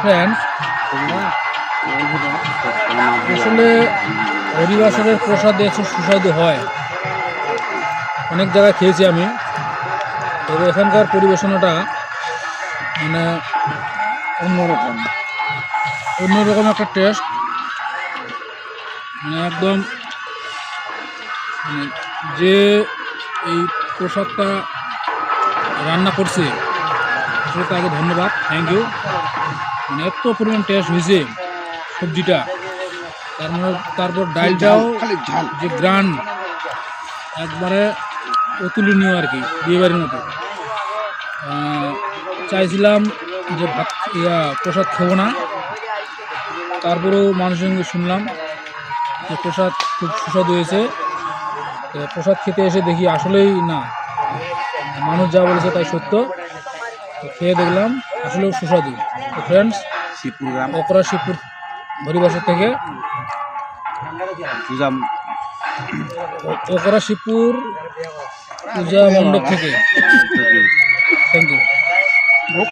Friends, আসলে হরিবাসরের প্রসাদ একটু সুস্বাদু হয়। অনেক জায়গায় খেয়েছি আমি, তবে এখানকার পরিবেশনাটা মানে অন্যরকম একটা টেস্ট। মানে একদম মানে যে এই প্রসাদটা রান্না করছে আসলে তাকে ধন্যবাদ, থ্যাংক ইউ। মানে এত পরিমাণ টেস্ট হয়েছে সবজিটা, তারপর ডালটাও যে গ্রান্ড একবারে অতুলনীয় আর কি, বিয়েবাড়ির মতো। চাইছিলাম যে ভাত প্রসাদ খাবো না, তারপরেও মানুষের সঙ্গে শুনলাম যে প্রসাদ খুব সুস্বাদু হয়েছে। প্রসাদ খেতে এসে দেখি আসলেই না, মানুষ যা বলেছে তাই সত্য। খেয়ে দেখলাম আসলেও সুস্বাদু। তো ফ্রেন্ডস, ওকরা শিবপুর হরিবাসর থেকে, ওকরা শিবপুর পূজা মণ্ডপ থেকে, থ্যাংক ইউ।